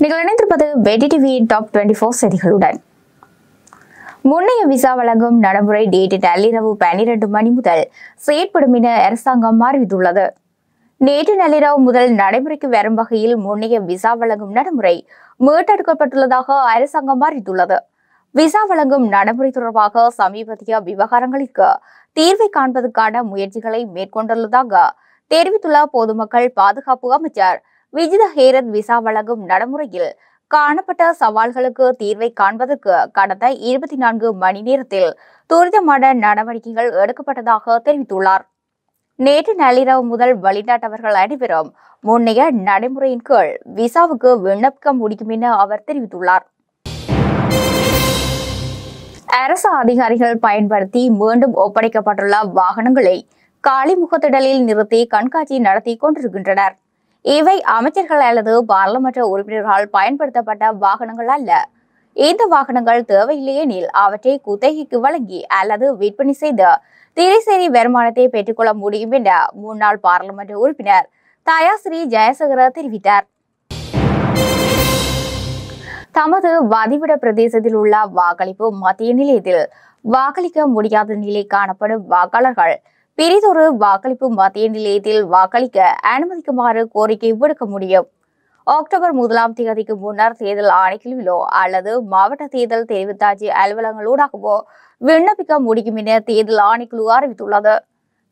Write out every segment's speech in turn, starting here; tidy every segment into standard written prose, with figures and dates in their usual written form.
நீங்கள் இணைந்திருப்பது வெடி டிவி டாப் 24 செய்திகளுடன். முன்னைய விசா வழங்கும் நடைமுறை நேற்று நள்ளிரவு 12 மணி முதல் செயற்படும் என அரசாங்கம் அறிவித்துள்ளது. நேற்று நள்ளிரவு முதல் நடைமுறைக்கு வரும் வகையில் முன்னைய விசா வழங்கும் நடைமுறை மீட்டெடுக்கப்பட்டுள்ளதாக அரசாங்கம் அறிவித்துள்ளது. விசா வழங்கும் நடைமுறை தொடர்பாக சமீபத்திய விவகாரங்களுக்கு தீர்வை காண்பதற்கான முயற்சிகளை மேற்கொண்டுள்ளதாக தெரிவித்துள்ள பொதுமக்கள் பாதுகாப்பு அமைச்சர் விஜித ஹேரத் விசா வழங்கும் நடைமுறையில் காணப்பட்ட சவால்களுக்கு தீர்வை காண்பதற்கு கடந்த 24 மணி நேரத்தில் துரிதமான நடவடிக்கைகள் எடுக்கப்பட்டதாக தெரிவித்துள்ளார். நேற்று நள்ளிரவு முதல் வெளிநாட்டவர்கள் அனைவரும் முன்னைய நடைமுறையின் கீழ் விசாவுக்கு விண்ணப்பிக்க முடியும் என அவர் தெரிவித்துள்ளார். அரசு அதிகாரிகள் பயன்படுத்தி மீண்டும் ஒப்படைக்கப்பட்டுள்ள வாகனங்களை காலிமுகத்திடலில் நிறுத்தி கண்காட்சி நடத்தி கொண்டிருக்கின்றனர். இவை அமைச்சர்கள் அல்லது பாராளுமன்ற உறுப்பினர்களால் பயன்படுத்தப்பட்ட வாகனங்கள் அல்ல. இந்த வாகனங்கள் தேவையில்லை எனில் அவற்றை குத்தகைக்கு வழங்கி அல்லது விற்பனை செய்து திரைசேரி வருமானத்தை பெற்றுக்கொள்ள முடியும் என முன்னாள் பாராளுமன்ற உறுப்பினர் தயாஸ்ரீ ஜெயசேகர தெரிவித்தார். தமது வதிவிட பிரதேசத்தில் உள்ள வாக்களிப்பு மத்திய நிலையத்தில் வாக்களிக்க முடியாத நிலை காணப்படும் வாக்காளர்கள் பிரிதொரு வாக்களிப்பு மத்திய நிலையத்தில் வாக்களிக்க அனுமதிக்குமாறு கோரிக்கை விடுக்க முடியும். அக்டோபர் 1ஆம் தேதிக்கு முன்னர் தேர்தல் ஆணைக்குழுவிலோ அல்லது மாவட்ட தேர்தல் தெரிவித்தாட்சி அலுவலகங்களூடாகவோ விண்ணப்பிக்க முடியும் என தேர்தல் ஆணைக்குழு அறிவித்துள்ளது.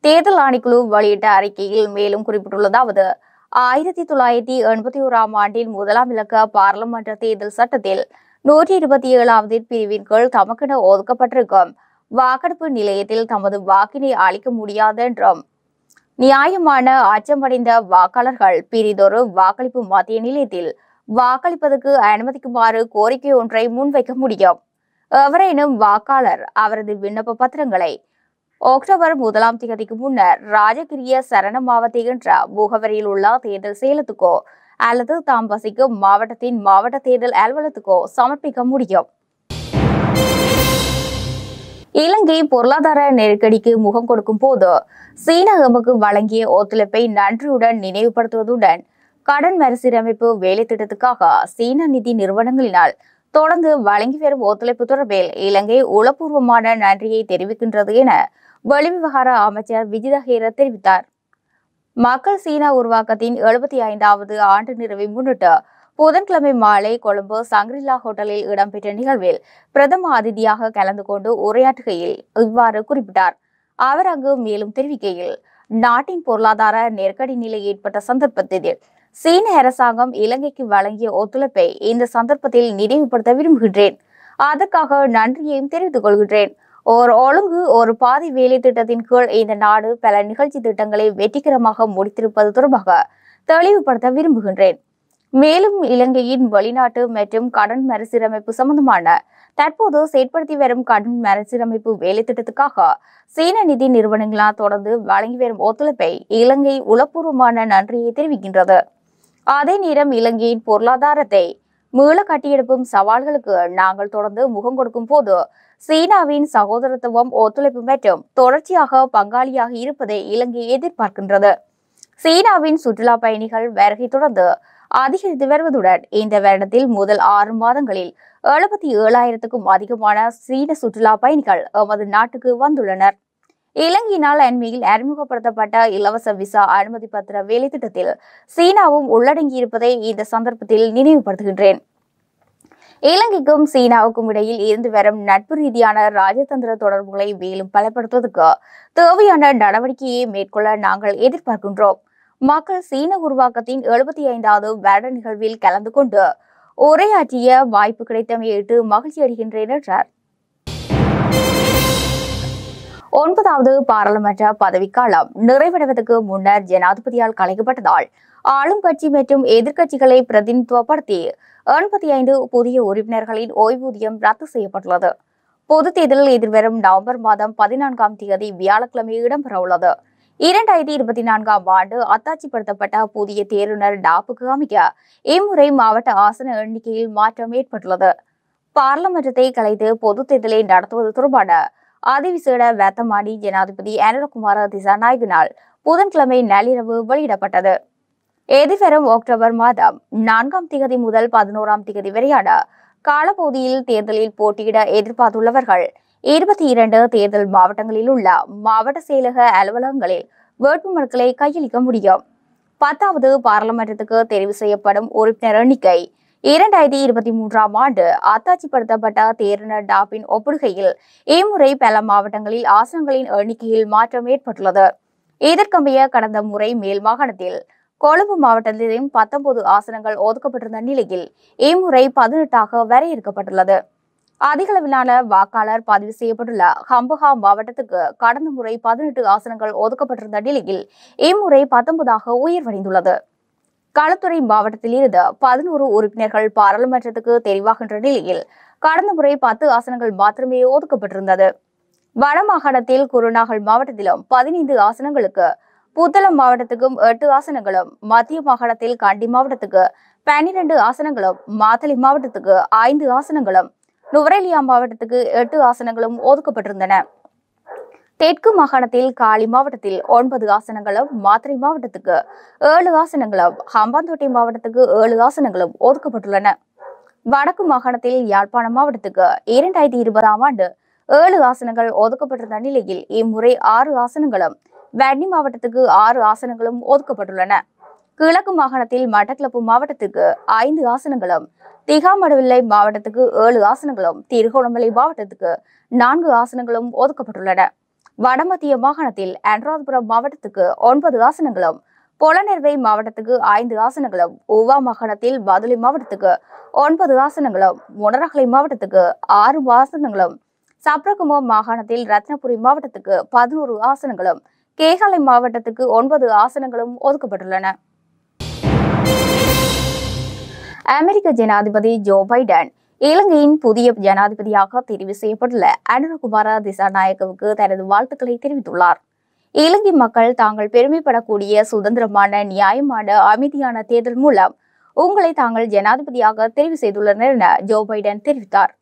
தேர்தல் ஆணைக்குழு வெளியிட்ட அறிக்கையில் மேலும் குறிப்பிட்டுள்ளதாவது, 1981ஆம் ஆண்டின் 1ஆம் இலக்க பாராளுமன்ற தேர்தல் சட்டத்தில் 127வது பிரிவின் கீழ் தமக்கென ஒதுக்கப்பட்டிருக்கும் வாக்கெடுப்பு நிலையத்தில் தமது வாக்கினை அளிக்க முடியாது என்றும், நியாயமான அச்சமடைந்த வாக்காளர்கள் பிரிதொரு வாக்களிப்பு மத்திய நிலையத்தில் வாக்களிப்பதற்கு அனுமதிக்குமாறு கோரிக்கை ஒன்றை முன்வைக்க முடியும். எவரேனும் வாக்காளர் அவரது விண்ணப்ப பத்திரங்களை அக்டோபர் 1ஆம் தேதிக்கு முன்னர் ராஜகிரிய சரண மாவட்ட என்ற முகவரியில் உள்ள தேர்தல் செயலத்துக்கோ அல்லது தாம் வசிக்கும் மாவட்டத்தின் மாவட்ட தேர்தல் அலுவலகத்துக்கோ சமர்ப்பிக்க முடியும். இலங்கை பொருளாதார நெருக்கடிக்கு முகம் கொடுக்கும் போது சீனா எமக்கு வழங்கிய ஒத்துழைப்பை நன்றியுடன் நினைவுபடுத்துவதுடன் கடன் மறுசீரமைப்பு வேலை திட்டத்துக்காக சீன நிதி நிறுவனங்களினால் தொடர்ந்து வழங்கி வரும் ஒத்துழைப்பு தொடர்பில் இலங்கை உளப்பூர்வமான நன்றியை தெரிவிக்கின்றது என வெளிவிவகார அமைச்சர் விஜித ஹேரத் தெரிவித்தார். மக்கள் சீனா உருவாக்கத்தின் 75வது ஆண்டு நிறைவை முன்னிட்டு புதன்கிழமை மாலை கொழும்பு சங்கிரிலா ஹோட்டலில் இடம்பெற்ற நிகழ்வில் பிரதம அதிதியாக கலந்து கொண்டு உரையாற்றுகையில் இவ்வாறு குறிப்பிட்டார். அவர் அங்கு மேலும் தெரிவிக்கையில், நாட்டின் பொருளாதார நெருக்கடி நிலை ஏற்பட்ட சந்தர்ப்பத்தில் சீன அரசாங்கம் இலங்கைக்கு வழங்கிய ஒத்துழைப்பை இந்த சந்தர்ப்பத்தில் நினைவுபடுத்த விரும்புகின்றேன். அதற்காக நன்றியையும் தெரிவித்துக் கொள்கின்றேன். ஓர் ஒழுங்கு ஒரு பாதி வேலை திட்டத்தின் கீழ் இந்த நாடு பல நிகழ்ச்சி திட்டங்களை வெற்றிகரமாக முடித்திருப்பது தொடர்பாக தெளிவுபடுத்த விரும்புகின்றேன். மேலும் இலங்கையின் வெளிநாட்டு மற்றும் கடன் மறுசீரமைப்பு சம்பந்தமான தற்போது செயற்படுத்தி வரும் கடன் மறுசீரமைப்பு வேலை திட்டத்துக்காக சீன நிதி நிறுவனங்களால் தொடர்ந்து வழங்கி வரும் ஒத்துழைப்பை இலங்கை உளப்பூர்வமான நன்றியை தெரிவிக்கின்றது. அதே நேரம் இலங்கையின் பொருளாதாரத்தை மீள கட்டியெழுப்பும் சவால்களுக்கு நாங்கள் தொடர்ந்து முகம் கொடுக்கும் போது சீனாவின் சகோதரத்துவம் ஒத்துழைப்பு மற்றும் தொடர்ச்சியாக பங்காளியாக இருப்பதை இலங்கை எதிர்பார்க்கின்றது. சீனாவின் சுற்றுலா பயணிகள் வருகை தொடர்ந்து அதிகரித்து வருவதுடன் இந்த வருடத்தில் முதல் 6 மாதங்களில் 77,000க்கும் அதிகமான சீன சுற்றுலா பயணிகள் எமது நாட்டுக்கு வந்துள்ளனர். இலங்கையினால் அண்மையில் அறிமுகப்படுத்தப்பட்ட இலவச விசா அனுமதி பத்திர வேலை திட்டத்தில் சீனாவும் உள்ளடங்கியிருப்பதை இந்த சந்தர்ப்பத்தில் நினைவுபடுத்துகின்றேன். இலங்கைக்கும் சீனாவுக்கும் இடையில் இருந்து வரும் நட்பு ரீதியான ராஜதந்திர தொடர்புகளை மேலும் பலப்படுத்துவதற்கு தேவையான நடவடிக்கையை மேற்கொள்ள நாங்கள் எதிர்பார்க்கின்றோம். மக்கள் சீன உருவாக்கத்தின் 75வது வருட நிகழ்வில் கலந்து கொண்டு உரையாற்றிய வாய்ப்பு கிடைத்தமையிட்டு மகிழ்ச்சி அடைகின்றேன் என்றார். 9வது பாராளுமன்ற பதவிக்காலம் நிறைவடைவதற்கு முன்னர் ஜனாதிபதியால் கலைக்கப்பட்டதால் ஆளும் கட்சி மற்றும் எதிர்க்கட்சிகளை பிரதிநிதித்துவப்படுத்தி 85 புதிய உறுப்பினர்களின் ஓய்வூதியம் ரத்து செய்யப்பட்டுள்ளது. பொதுத் தேர்தலில் எதிர்வரும் நவம்பர் மாதம் 14ஆம் தேதி வியாழக்கிழமை இடம்பெறவுள்ளது. 2024ஆம் ஆண்டு அத்தாட்சிப்படுத்தப்பட்ட புதிய தேர்வுநர் டாப்புக்கு அமைக்க இம்முறை மாவட்ட ஆசன எண்ணிக்கையில் மாற்றம் ஏற்பட்டுள்ளது. பாராளுமன்றத்தை கலைத்து பொதுத் தேர்தலை நடத்துவது தொடர்பான அதிவிசேட வர்த்தமானி ஜனாதிபதி அனுரகுமார திசாநாயகனால் புதன்கிழமை நள்ளிரவு வெளியிடப்பட்டது. எதிர்வரும் அக்டோபர் மாதம் 4ஆம் திகதி முதல் 11ஆம் திகதி வரையான காலப்பகுதியில் தேர்தலில் போட்டியிட எதிர்பார்த்துள்ளவர்கள் 22 தேர்தல் மாவட்டங்களில் உள்ள மாவட்ட செயலக அலுவலகங்களில் வேட்புமனுக்களை கையளிக்க முடியும். 10வது பாராளுமன்றத்துக்கு தெரிவு செய்யப்படும் உறுப்பினர் எண்ணிக்கை 2023ஆம் ஆண்டு அத்தாட்சிப்படுத்தப்பட்ட தேர்தல் டாப்பின் ஒப்பிடுகையில் இம்முறை பல மாவட்டங்களில் ஆசனங்களின் எண்ணிக்கையில் மாற்றம் ஏற்பட்டுள்ளது. இதற்கமைய கடந்த முறை மேல் மாகாணத்தில் கொழும்பு மாவட்டத்திலும் 19 ஆசனங்கள் ஒதுக்கப்பட்டிருந்த நிலையில் இம்முறை 18ஆக வரையறுக்கப்பட்டுள்ளது. அதிகளவிலான வாக்காளர் பதிவு செய்யப்பட்டுள்ள ஹம்பஹா மாவட்டத்துக்கு கடந்த முறை 18 ஆசனங்கள் ஒதுக்கப்பட்டிருந்த நிலையில் இம்முறை 19ஆக உயர்வடைந்துள்ளது. களுத்துறை மாவட்டத்தில் இருந்து 11 உறுப்பினர்கள் பாராளுமன்றத்துக்கு தெரிவாகின்ற நிலையில் கடந்த முறை 10 ஆசனங்கள் மாத்திரமே ஒதுக்கப்பட்டிருந்தது. வடமாகாணத்தில் குருநாகல் மாவட்டத்திலும் 15 ஆசனங்களுக்கு, புத்தளம் மாவட்டத்துக்கும் 8 ஆசனங்களும், மத்திய மாகாணத்தில் கண்டி மாவட்டத்துக்கு 12 ஆசனங்களும், மாத்தளை மாவட்டத்துக்கு 5 ஆசனங்களும், நுவரெலியா மாவட்டத்துக்கு 8 ஆசனங்களும் ஒதுக்கப்பட்டிருந்தன. தெற்கு மாகாணத்தில் காலி மாவட்டத்தில் 9 ஆசனங்களும், மாத்தறை மாவட்டத்துக்கு 7 ஆசனங்களும், ஹம்பாந்தோட்டை மாவட்டத்துக்கு 7 ஆசனங்களும் ஒதுக்கப்பட்டுள்ளன. வடக்கு மாகாணத்தில் யாழ்ப்பாணம் மாவட்டத்துக்கு 2020ஆம் ஆண்டு 7 ஆசனங்கள் ஒதுக்கப்பட்டிருந்த நிலையில் இம்முறை 6 ஆசனங்களும், வன்னி மாவட்டத்துக்கு 6 ஆசனங்களும் ஒதுக்கப்பட்டுள்ளன. கிழக்கு மாகாணத்தில் மட்டக்களப்பு மாவட்டத்துக்கு 5 ஆசனங்களும், திகாமடுவில்லை மாவட்டத்துக்கு 7 ஆசனங்களும், திருகோணமலை மாவட்டத்துக்கு 4 ஆசனங்களும் ஒதுக்கப்பட்டுள்ளன. வடமத்திய மாகாணத்தில் அனுராதபுரம் மாவட்டத்துக்கு 9 ஆசனங்களும், பொலனெர்வை மாவட்டத்துக்கு 5 ஆசனங்களும், ஊவா மாகாணத்தில் பதுளை மாவட்டத்துக்கு 9 ஆசனங்களும், மொனராகலை மாவட்டத்துக்கு 6 ஆசனங்களும், சப்ரகமோ மாகாணத்தில் ரத்னபுரி மாவட்டத்துக்கு 11 ஆசனங்களும், கேகாலை மாவட்டத்துக்கு 9 ஆசனங்களும் ஒதுக்கப்பட்டுள்ளன. அமெரிக்க ஜனாதிபதி ஜோ பைடன் இலங்கையின் புதிய ஜனாதிபதியாக தெரிவு செய்யப்பட்டுள்ள அனுரகுமார திசாநாயக்கவுக்கு தனது வாழ்த்துக்களை தெரிவித்துள்ளார். இலங்கை மக்கள் தாங்கள் பெருமைப்படக்கூடிய சுதந்திரமான, நியாயமான, அமைதியான தேர்தல் மூலம் உங்களை தாங்கள் ஜனாதிபதியாக தெரிவு செய்துள்ளனர் என ஜோ பைடன் தெரிவித்தார்.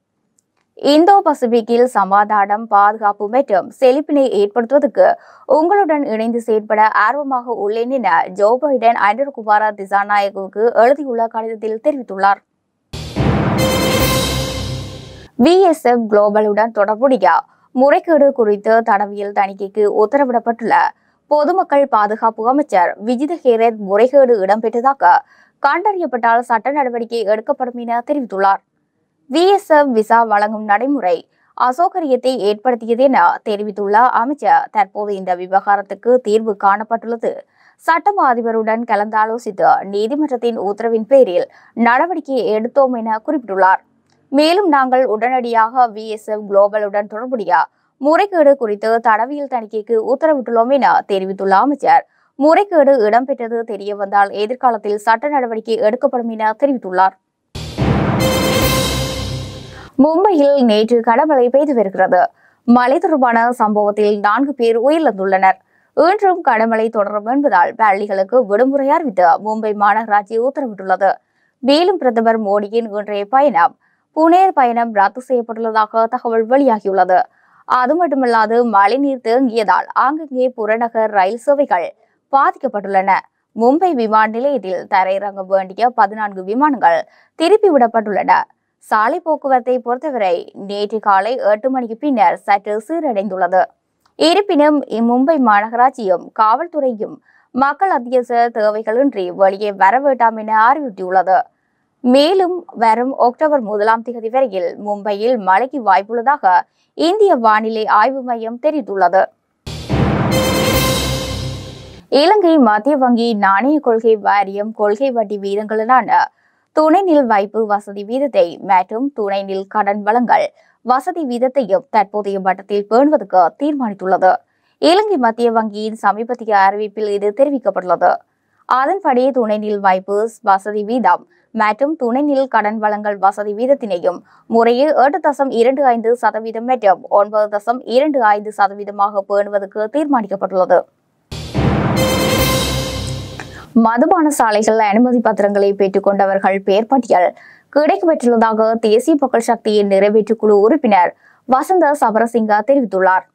இந்தோ பசிபிக்கில் சமாதானம், பாதுகாப்பு மற்றும் செழிப்பினை ஏற்படுத்துவதற்கு உங்களுடன் இணைந்து செயற்பட ஆர்வமாக உள்ளேன் என ஜோ பைடன் அனுரகுமார திசாநாயக்கவுக்கு எழுதியுள்ள கடிதத்தில் தெரிவித்துள்ளார். VSF குளோபலுடன் தொடர்புடைய முறைகேடு குறித்து தடவியல் தணிக்கைக்கு உத்தரவிடப்பட்டுள்ள பொதுமக்கள் பாதுகாப்பு அமைச்சர் விஜித ஹேரத் முறைகேடு இடம்பெற்றதாக கண்டறியப்பட்டால் சட்ட நடவடிக்கை எடுக்கப்படும் என தெரிவித்துள்ளார். VSF விசா வழங்கும் நடைமுறை அசௌகரியத்தை ஏற்படுத்தியது என தெரிவித்துள்ள அமைச்சர், தற்போது இந்த விவகாரத்துக்கு தீர்வு காணப்பட்டுள்ளது. சட்டமா அதிபருடன் கலந்தாலோசித்து நீதிமன்றத்தின் உத்தரவின் பேரில் நடவடிக்கை எடுத்தோம் என குறிப்பிட்டுள்ளார். மேலும் நாங்கள் உடனடியாக VSF குளோபலுடன் தொடர்புடைய முறைகேடு குறித்து தடவியல் தணிக்கைக்கு உத்தரவிட்டுள்ளோம் என தெரிவித்துள்ள அமைச்சர், முறைகேடு இடம்பெற்றது தெரிய வந்தால் எதிர்காலத்தில் சட்ட நடவடிக்கை எடுக்கப்படும் என தெரிவித்துள்ளார். மும்பையில் நேற்று கனமழை பெய்து வருகிறது. மழை தொடர்பான சம்பவத்தில் 4 பேர் உயிரிழந்துள்ளனர். இன்றும் கனமழை தொடரும் என்பதால் பள்ளிகளுக்கு விடுமுறை அறிவித்து மும்பை மாநகராட்சி உத்தரவிட்டுள்ளது. மேலும் பிரதமர் மோடியின் இன்றைய பயணம், புனே பயணம் ரத்து செய்யப்பட்டுள்ளதாக தகவல் வெளியாகியுள்ளது. அது மட்டுமல்லாது மழைநீர் தேங்கியதால் ஆங்காங்கே புறநகர் ரயில் சேவைகள் பாதிக்கப்பட்டுள்ளன. மும்பை விமான நிலையத்தில் தரையிறங்க வேண்டிய 14 விமானங்கள் திருப்பிவிடப்பட்டுள்ளன. சாலை போக்குவரத்தை பொறுத்தவரை நேற்று காலை 8 மணிக்கு பின்னர் சற்று சீரடைந்துள்ளது. இருப்பினும் மும்பை மாநகராட்சியும் காவல்துறையும் மக்கள் அத்தியாவசிய தேவைகளின்றி வெளியே வர வேண்டாம் என அறிவுறுத்தியுள்ளது. மேலும் வரும் அக்டோபர் 1ஆம் தேதி வரையில் மும்பையில் மழைக்கு வாய்ப்புள்ளதாக இந்திய வானிலை ஆய்வு மையம் தெரிவித்துள்ளது. இலங்கை மத்திய வங்கி நாணய கொள்கை வாரியம் கொள்கை வட்டி வீதங்களுடான துணை நில் வைப்பு வசதி வீதத்தை மற்றும் துணை நில் கடன் வழங்கல் வசதி வீதத்தையும் தற்போதைய மட்டத்தில் பேணுவதற்கு தீர்மானித்துள்ளது. இலங்கை மத்திய வங்கியின் சமீபத்திய அறிவிப்பில் இது தெரிவிக்கப்பட்டுள்ளது. அதன்படி துணை நில் வைப்பு வசதி வீதம் மற்றும் துணை நில் கடன் வழங்கல் வசதி வீதத்தினையும் முறையே 8.25% மற்றும் 9.25% பேணுவதற்கு தீர்மானிக்கப்பட்டுள்ளது. மதுபான சாலைகள் அனுமதி பத்திரங்களை பெற்றுக் கொண்டவர்கள் பெயர் பட்டியல் கிடைக்கப்பெற்றுள்ளதாக தேசிய மக்கள் சக்தியின் நிறைவேற்றுக்குழு உறுப்பினர் வசந்த சபரசிங்க தெரிவித்துள்ளார்.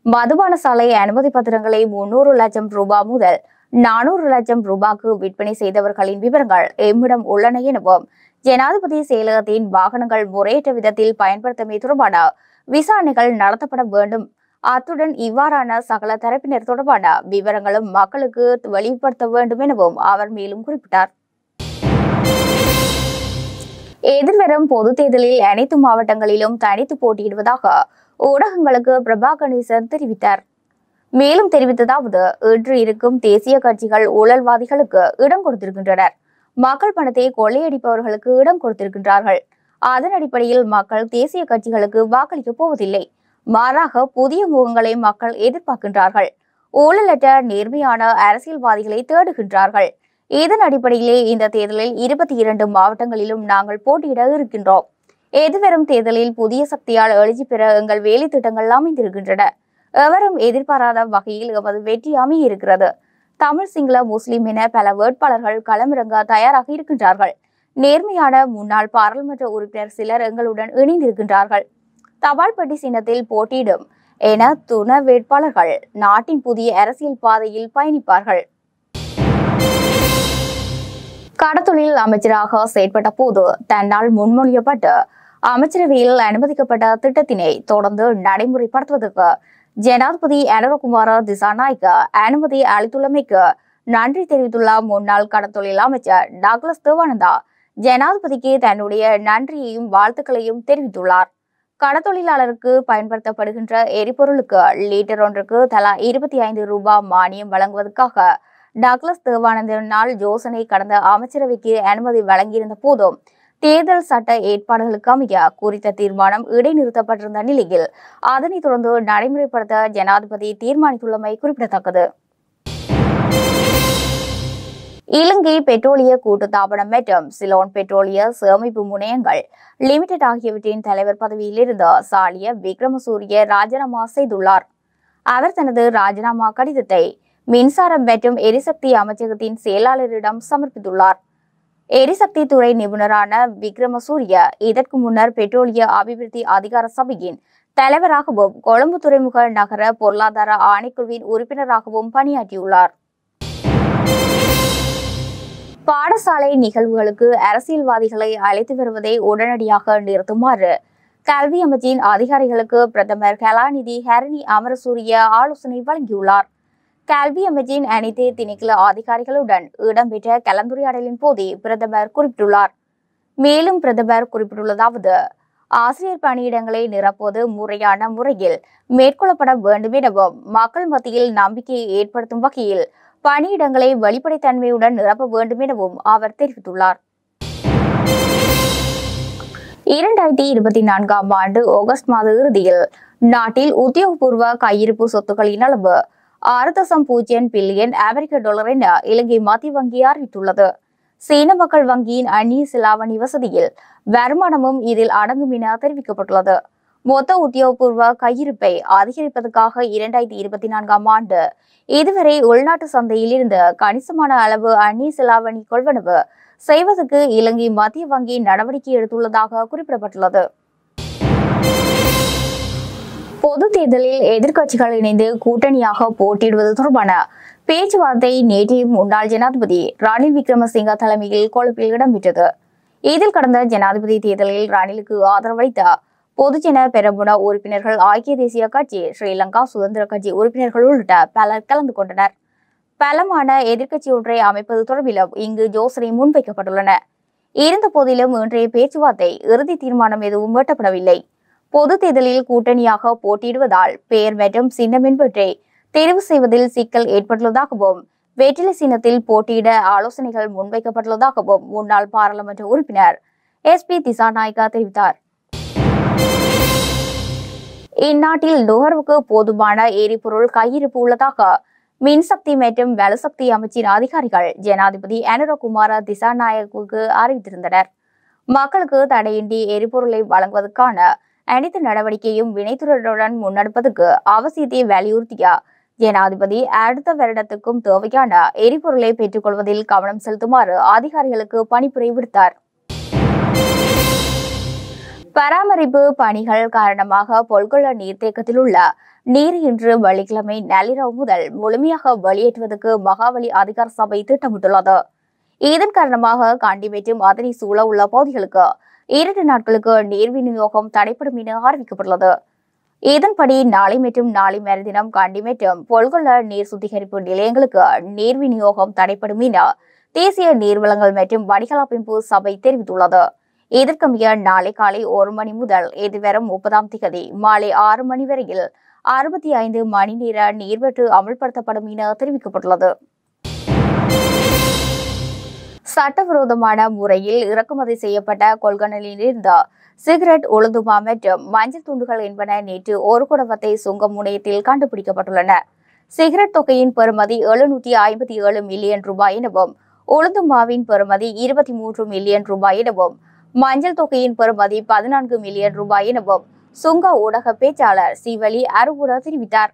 மதுபான சாலை அனுமதி பத்திரங்களை 300 லட்சம் ரூபாய் முதல் 400 லட்சம் ரூபாய்க்கு விற்பனை செய்தவர்களின் விவரங்கள் எம்மிடம் உள்ளன எனவும் ஜனாதிபதி செயலகத்தின் வாகனங்கள் முறையற்ற விதத்தில் பயன்படுத்தமை தொடர்பான விசாரணைகள் நடத்தப்பட வேண்டும். அத்துடன் இவ்வாறான சகல தரப்பினர் தொடர்பான விவரங்களும் மக்களுக்கு வெளிப்படுத்த வேண்டும் எனவும் அவர் மேலும் குறிப்பிட்டார். எதிர்வரும் பொது தேர்தலில் அனைத்து மாவட்டங்களிலும் தனித்து போட்டியிடுவதாக ஊடகங்களுக்கு பிரபா கணேசன் தெரிவித்தார். மேலும் தெரிவித்ததாவது, இன்று இருக்கும் தேசிய கட்சிகள் ஊழல்வாதிகளுக்கு இடம் கொடுத்திருக்கின்றனர். மக்கள் பணத்தை கொள்ளையடிப்பவர்களுக்கு இடம் கொடுத்திருக்கின்றார்கள். அதன் அடிப்படையில் மக்கள் தேசிய கட்சிகளுக்கு வாக்களிக்கப் போவதில்லை. மாறாக புதிய முகங்களை மக்கள் எதிர்பார்க்கின்றார்கள். ஊழலற்ற நேர்மையான அரசியல்வாதிகளை தேடுகின்றார்கள். இதன் அடிப்படையிலே இந்த தேர்தலில் 22 மாவட்டங்களிலும் நாங்கள் போட்டியிட இருக்கின்றோம். எதிர்வரும் தேர்தலில் புதிய சக்தியால் எழுச்சி பெற எங்கள் வேலை திட்டங்கள் அமைந்திருக்கின்றன. எவரும் எதிர்பாராத வகையில் எமது வெற்றி அமையிருக்கிறது. தமிழ், சிங்கள, முஸ்லிம் என பல வேட்பாளர்கள் களமிறங்க தயாராக இருக்கின்றார்கள். நேர்மையான முன்னாள் பாராளுமன்ற உறுப்பினர் சிலர் எங்களுடன் இணைந்திருக்கின்றார்கள். தபால் பெட்டி சின்னத்தில் போட்டியிடும் என துணை வேட்பாளர்கள் நாட்டின் புதிய அரசியல் பாதையில் பயணிப்பார்கள். கடத்தொழில் அமைச்சராக செயற்பட்ட போது தன்னால் முன்மொழியப்பட்ட அமைச்சரவையில் அனுமதிக்கப்பட்ட திட்டத்தினை தொடர்ந்து நடைமுறைப்படுத்துவதற்கு ஜனாதிபதி அனுரகுமார திசாநாயக்க அனுமதி அளித்துள்ளமைக்கு நன்றி தெரிவித்துள்ள முன்னாள் கடத்தொழில் அமைச்சர் டக்ளஸ் தேவானந்தா ஜனாதிபதிக்கு தன்னுடைய நன்றியையும் வாழ்த்துக்களையும் தெரிவித்துள்ளார். கடத்தொழிலாளருக்கு பயன்படுத்தப்படுகின்ற எரிபொருளுக்கு லீட்டர் ஒன்றுக்கு தலா 25 ரூபாய் மானியம் வழங்குவதற்காக டக்ளஸ் தேவானந்தனால் யோசனை கடந்த அமைச்சரவைக்கு அனுமதி வழங்கியிருந்த போதும் தேர்தல் சட்ட ஏற்பாடுகளுக்கு அமைய குறித்த தீர்மானம் இடைநிறுத்தப்பட்டிருந்த நிலையில் அதனைத் தொடர்ந்து நடைமுறைப்படுத்த ஜனாதிபதி தீர்மானித்துள்ளமை குறிப்பிடத்தக்கது. இலங்கை பெட்ரோலிய கூட்டுத்தாபனம் மற்றும் சிலோன் பெட்ரோலிய சேமிப்பு முனையங்கள் லிமிடெட் ஆகியவற்றின் தலைவர் பதவியில் இருந்து சாலிய விக்ரமசூரிய ராஜினாமா செய்துள்ளார். அவர் தனது ராஜினாமா கடிதத்தை மின்சாரம் மற்றும் எரிசக்தி அமைச்சகத்தின் செயலாளரிடம் சமர்ப்பித்துள்ளார். எரிசக்தி துறை நிபுணரான விக்ரமசூரிய இதற்கு முன்னர் பெட்ரோலிய அபிவிருத்தி அதிகார சபையின் தலைவராகவும் கொழும்பு துறைமுக நகர பொருளாதார ஆணைக்குழுவின் உறுப்பினராகவும் பணியாற்றியுள்ளார். பாடசாலை நிகழ்வுகளுக்கு அரசியல்வாதிகளை அழைத்து வருவதை உடனடியாக நிறுத்துமாறு கல்வி அமைச்சின் அதிகாரிகளுக்கு பிரதமர் கலாநிதி ஹரணி அமரசூரிய ஆலோசனை வழங்கியுள்ளார். கல்வி அமைச்சின் அனைத்து திணைக்கள அதிகாரிகளுடன் இடம்பெற்ற கலந்துரையாடலின் போதே பிரதமர் குறிப்பிட்டுள்ளார். மேலும் பிரதமர் குறிப்பிட்டுள்ளதாவது, ஆசிரியர் பணியிடங்களை நிரப்புவது முறையான முறையில் மேற்கொள்ளப்பட வேண்டும் எனவும் மக்கள் மத்தியில் நம்பிக்கையை ஏற்படுத்தும் வகையில் பணியிடங்களை வெளிப்படைத்தன்மையுடன் நிரப்ப வேண்டும் எனவும் அவர் தெரிவித்துள்ளார். 2024ஆம் ஆண்டு ஆகஸ்ட் மாத இறுதியில் நாட்டில் உத்தியோகபூர்வ கையிருப்பு சொத்துக்களின் அளவு 6.0 பில்லியன் அமெரிக்க டாலர் என இலங்கை மத்திய வங்கி அறிவித்துள்ளது. சீன மக்கள் வங்கியின் அந்நிய செலாவணி வசதியில் வருமானமும் இதில் அடங்கும் என தெரிவிக்கப்பட்டுள்ளது. மொத்த உத்தியோகபூர்வ கையிருப்பை அதிகரிப்பதற்காக 2024ஆம் ஆண்டு இதுவரை உள்நாட்டு சந்தையில் இருந்து கணிசமான அளவு அந்நிய செலாவணி கொள்வனவு செய்வதற்கு இலங்கை மத்திய வங்கி நடவடிக்கை எடுத்துள்ளதாக குறிப்பிடப்பட்டுள்ளது. பொது தேர்தலில் எதிர்க்கட்சிகள் இணைந்து கூட்டணியாக போட்டியிடுவது தொடர்பான பேச்சுவார்த்தை நேற்று முன்னாள் ஜனாதிபதி ரணில் விக்ரமசிங்க தலைமையில் கொழும்பில் இடம்பெற்றது. இதில் கடந்த ஜனாதிபதி தேர்தலில் ரணிலுக்கு ஆதரவளித்த பொதுஜன பெரமுன உறுப்பினர்கள், ஐக்கிய தேசிய கட்சி, ஸ்ரீலங்கா சுதந்திர கட்சி உறுப்பினர்கள் உள்ளிட்ட பலர் கலந்து கொண்டனர். பலமான எதிர்க்கட்சி ஒன்றை அமைப்பது தொடர்பிலும் இங்கு யோசனை முன்வைக்கப்பட்டுள்ளன. இருந்த போதிலும் இன்றைய பேச்சுவார்த்தை இறுதி தீர்மானம் எதுவும் எட்டப்படவில்லை. பொது தேர்தலில் கூட்டணியாக போட்டியிடுவதால் பெயர் மற்றும் சின்னம் என்பவற்றை தெரிவு செய்வதில் சிக்கல் ஏற்பட்டுள்ளதாகவும் வெற்றிலை சின்னத்தில் போட்டியிட ஆலோசனைகள் முன்வைக்கப்பட்டுள்ளதாகவும் முன்னாள் பாராளுமன்ற உறுப்பினர் SP திசாநாயக்கா தெரிவித்தார். இந்நாட்டில் நுகர்வுக்கு போதுமான எரிபொருள் கையிருப்பு உள்ளதாக மின்சக்தி மற்றும் வலுசக்தி அமைச்சின் அதிகாரிகள் ஜனாதிபதி அனுரகுமார திசாநாயக்கவுக்கு அறிவித்திருந்தனர். மக்களுக்கு தடையின்றி எரிபொருளை வழங்குவதற்கான அனைத்து நடவடிக்கையும் வினைத்துறையுடன் முன்னெடுப்பதற்கு அவசியத்தை வலியுறுத்திய ஜனாதிபதி அடுத்த வருடத்துக்கும் தேவையான எரிபொருளை பெற்றுக் கொள்வதில் கவனம் செலுத்துமாறு அதிகாரிகளுக்கு பணிப்புரை விடுத்தார். பராமரிப்பு பணிகள் காரணமாக பொல்கொள்ள நீர்த்தேக்கத்தில் உள்ள நீர் இன்று வெள்ளிக்கிழமை நள்ளிரவு முதல் முழுமையாக வெளியேற்றுவதற்கு மகாவலி அதிகார சபை திட்டமிட்டுள்ளது. இதன் காரணமாக கண்டி மற்றும் அதனை சூழ உள்ள பகுதிகளுக்கு 2 நாட்களுக்கு நீர் விநியோகம் தடைப்படும் என அறிவிக்கப்பட்டுள்ளது. இதன்படி நாளை மற்றும் நாளை மறுதினம் கண்டி மற்றும் பொல்கொள்ள நீர் சுத்திகரிப்பு நிலையங்களுக்கு நீர் விநியோகம் தடைப்படும் என தேசிய நீர்வளங்கள் மற்றும் வடிகால் அமைப்பு சபை தெரிவித்துள்ளது. இதற்கமைய நாளை காலை 1 மணி முதல் எதிர்வரும் 30ஆம் தேதி மாலை 6 மணி வரையில் 65 மணி நேர நீர்வெட்டு அமல்படுத்தப்படும் என தெரிவிக்கப்பட்டுள்ளது. சட்டவிரோதமான முறையில் இறக்குமதி செய்யப்பட்ட கொள்கலனில் இருந்த சிகரெட், உளுந்துமா மற்றும் மஞ்சள் துண்டுகள் என்பன நேற்று ஒரு குடவத்தை சுங்கம் முனையத்தில் கண்டுபிடிக்கப்பட்டுள்ளன. சிகரெட் தொகையின் பெறுமதி 757 மில்லியன் ரூபாய் எனவும், உளுந்துமாவின் பெறுமதி 23 மில்லியன் ரூபாய் எனவும், மஞ்சள் தொகையின் பெறுமதி 14 மில்லியன் ரூபாய் எனவும் சுங்க ஊடக பேச்சாளர் சீவலி அருகுட தெரிவித்தார்.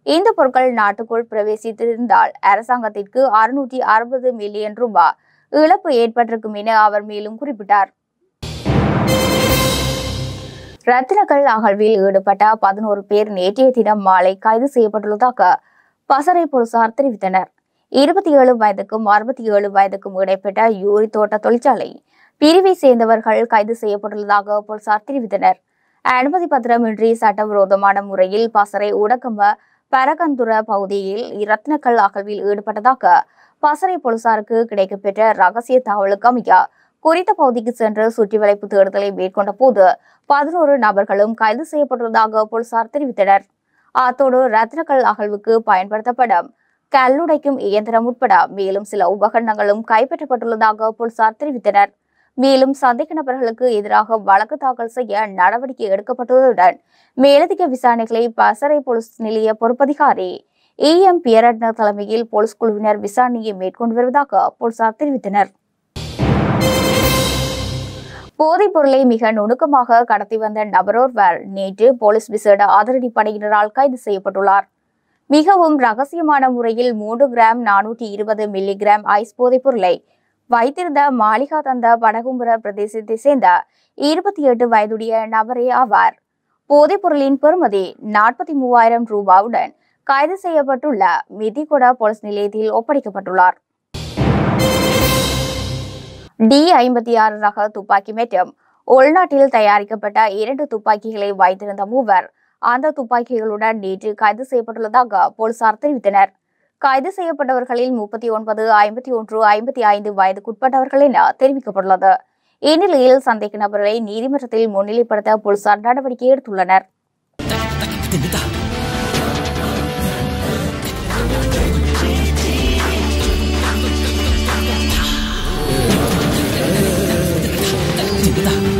இந்த பொருட்கள் நாட்டுக்குள் பிரவேசித்திருந்தால் அரசாங்கத்திற்கு 660 மில்லியன் ரூபாய் இழப்பு ஏற்பட்டிருக்கும் என அவர் மேலும் குறிப்பிட்டார். ரத்தினக்கல் அகழ்வில் ஈடுபட்ட 11 பேர் நேற்றைய தினம் மாலை கைது செய்யப்பட்டுள்ளதாக பசறை போலீசார் தெரிவித்தனர். 27 வயதுக்கும் 67 வயதுக்கும் இடைப்பட்ட யூரி தோட்ட தொழிற்சாலை பிரிவை சேர்ந்தவர்கள் கைது செய்யப்பட்டுள்ளதாக போலீசார் தெரிவித்தனர். அனுமதி பத்திரமின்றி சட்டவிரோதமான முறையில் பசறை ஊடகம்ப பரகந்துர பகுதியில் ரத்தினக்கல் அகழ்வில் ஈடுபட்டதாக பசறை போலீசாருக்கு கிடைக்கப்பெற்ற ரகசிய தகவலுக்கு அமைய குறித்த பகுதிக்கு சென்று சுற்றி வளைப்பு தேடுதலை மேற்கொண்ட போது 11 நபர்களும் கைது செய்யப்பட்டுள்ளதாக போலீசார் தெரிவித்தனர். அத்தோடு ரத்தினக்கல் அகழ்வுக்கு பயன்படுத்தப்படும் கல்லுடைக்கும் இயந்திரம் உட்பட மேலும் சில உபகரணங்களும் கைப்பற்றப்பட்டுள்ளதாக போலீசார் தெரிவித்தனர். மேலும் சந்தேக நபர்களுக்கு எதிராக வழக்கு தாக்கல் செய்ய நடவடிக்கை எடுக்கப்பட்டுள்ளதுடன் மேலதிக விசாரணைகளை பசறை போலீஸ் நிலைய பொறுப்பதிகாரி EM பியரட்ன தலைமையில் போலீஸ் குழுவினர் விசாரணையை மேற்கொண்டு வருவதாக போலீசார் தெரிவித்தனர். போதைப் பொருளை மிக நுணுக்கமாக கடத்தி வந்த நபரோர்வர் நேற்று போலீஸ் விசேட அதிரடி படையினரால் கைது செய்யப்பட்டுள்ளார். மிகவும் ரகசியமான முறையில் 3 கிராம் 420 மில்லிகிராம் ஐஸ் போதைப் பொருளை வைத்திருந்த மாளிகா தந்த படகும்புர பிரதேசத்தை சேர்ந்த 28 வயதுடைய நபரே ஆவார். போதைப் பொருளின் பெறுமதி 43,000 ரூபாயுடன் கைது செய்யப்பட்டுள்ள மிதிகொட போலீஸ் நிலையத்தில் ஒப்படைக்கப்பட்டுள்ளார். D56 ரக துப்பாக்கி மற்றும் உள்நாட்டில் தயாரிக்கப்பட்ட 2 துப்பாக்கிகளை வைத்திருந்த மூவர் அந்த துப்பாக்கிகளுடன் நேற்று கைது செய்யப்பட்டுள்ளதாக போலீசார் தெரிவித்தனர். கைது செய்யப்பட்டவர்களில் 39, 51, 55 வயதுக்குட்பட்டவர்கள் என தெரிவிக்கப்பட்டுள்ளது. இந்நிலையில் சந்தேக நபர்களை நீதிமன்றத்தில் முன்னிலைப்படுத்த போலீசார் நடவடிக்கை எடுத்துள்ளனர். Kita